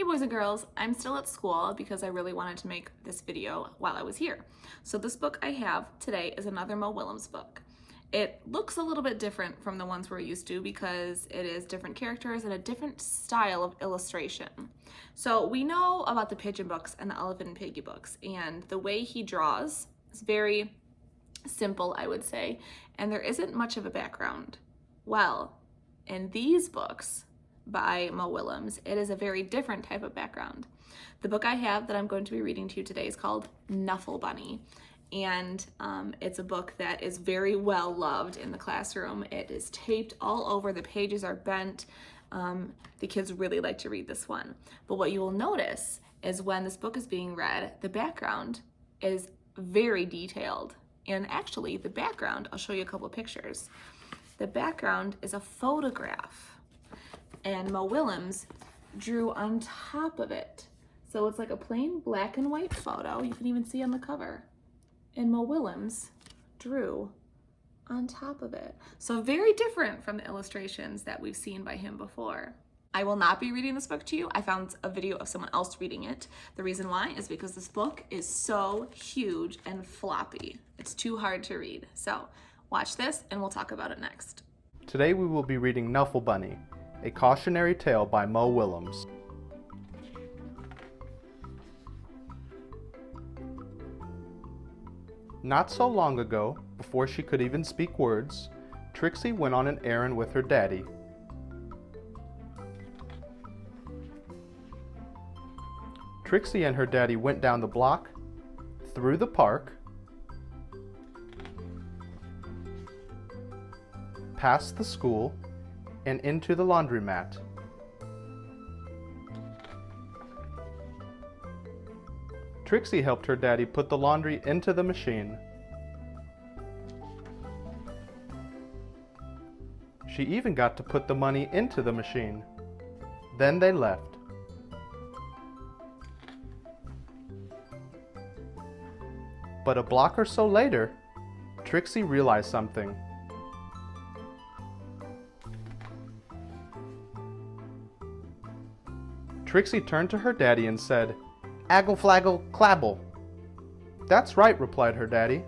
boys and girls, I'm still at school because I really wanted to make this video while I was here. So this book I have today is another Mo Willems book. It looks a little bit different from the ones we're used to because it is different characters and a different style of illustration. So we know about the pigeon books and the elephant and piggy books, and the way he draws is very simple, I would say, and there isn't much of a background. Well, in these books by Mo Willems, it is a very different type of background. The book I have that I'm going to be reading to you today is called Knuffle Bunny, and it's a book that is very well loved in the classroom. It is taped all over, the pages are bent. The kids really like to read this one. But what you will notice is when this book is being read, the background is very detailed. And actually, the background, I'll show you a couple of pictures. The background is a photograph, and Mo Willems drew on top of it. So it's like a plain black and white photo. You can even see on the cover. And Mo Willems drew on top of it. So very different from the illustrations that we've seen by him before. I will not be reading this book to you. I found a video of someone else reading it. The reason why is because this book is so huge and floppy. It's too hard to read. So watch this and we'll talk about it next. Today we will be reading Knuffle Bunny, a cautionary tale by Mo Willems. Not so long ago, before she could even speak words, Trixie went on an errand with her daddy. Trixie and her daddy went down the block, through the park, past the school, and into the laundromat. Trixie helped her daddy put the laundry into the machine. She even got to put the money into the machine. Then they left. But a block or so later, Trixie realized something. Trixie turned to her daddy and said, "Aggle flaggle clabble." "That's right," replied her daddy.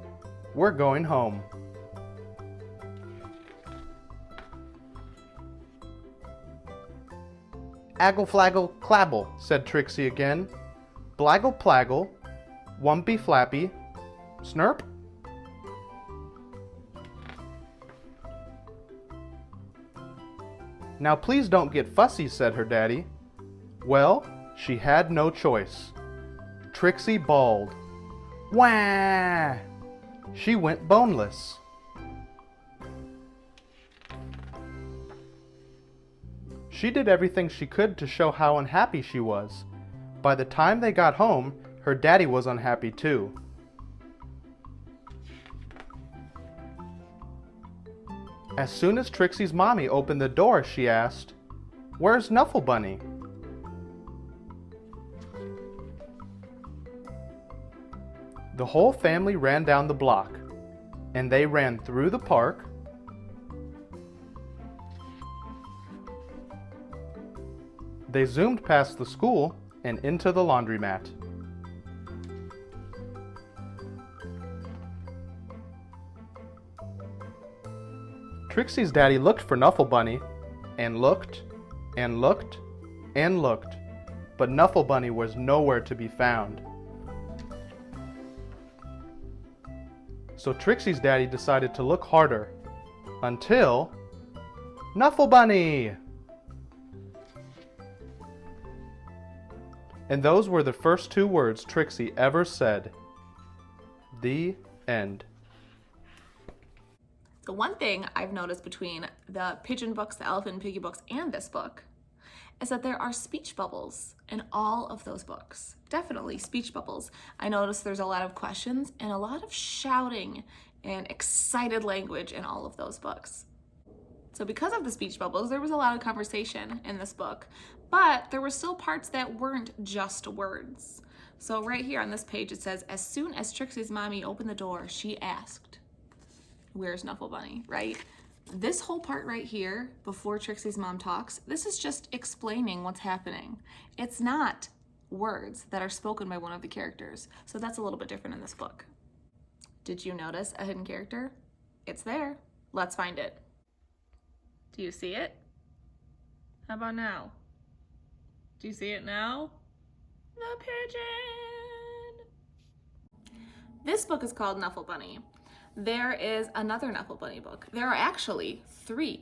"We're going home." "Aggle flaggle clabble," said Trixie again. "Blaggle plaggle, wumpy flappy, snurp." "Now please don't get fussy," said her daddy. Well, she had no choice. Trixie bawled. Wah! She went boneless. She did everything she could to show how unhappy she was. By the time they got home, her daddy was unhappy too. As soon as Trixie's mommy opened the door, she asked, "Where's Knuffle Bunny?" The whole family ran down the block, and they ran through the park, they zoomed past the school and into the laundromat. Trixie's daddy looked for Knuffle Bunny, and looked, and looked, and looked, but Knuffle Bunny was nowhere to be found. So Trixie's daddy decided to look harder, until Knuffle Bunny! And those were the first two words Trixie ever said. The end. The one thing I've noticed between the pigeon books, the elephant and piggy books, and this book is that there are speech bubbles in all of those books. Definitely speech bubbles. I noticed there's a lot of questions and a lot of shouting and excited language in all of those books. So because of the speech bubbles, there was a lot of conversation in this book, but there were still parts that weren't just words. So right here on this page it says, as soon as Trixie's mommy opened the door, she asked, "Where's Knuffle Bunny?" Right? This whole part right here, before Trixie's mom talks, this is just explaining what's happening. It's not words that are spoken by one of the characters. So that's a little bit different in this book. Did you notice a hidden character? It's there. Let's find it. Do you see it? How about now? Do you see it now? The pigeon! This book is called Knuffle Bunny. There is another Knuffle Bunny book. There are actually 3.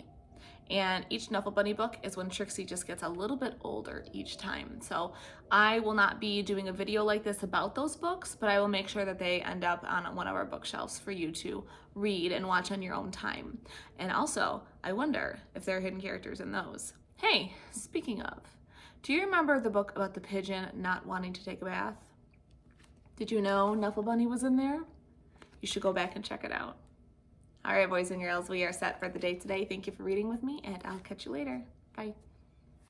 And each Knuffle Bunny book is when Trixie just gets a little bit older each time. So I will not be doing a video like this about those books, but I will make sure that they end up on one of our bookshelves for you to read and watch on your own time. And also, I wonder if there are hidden characters in those. Hey, speaking of, do you remember the book about the pigeon not wanting to take a bath? Did you know Knuffle Bunny was in there? You should go back and check it out. All right, boys and girls, we are set for the day today. Thank you for reading with me, and I'll catch you later. Bye.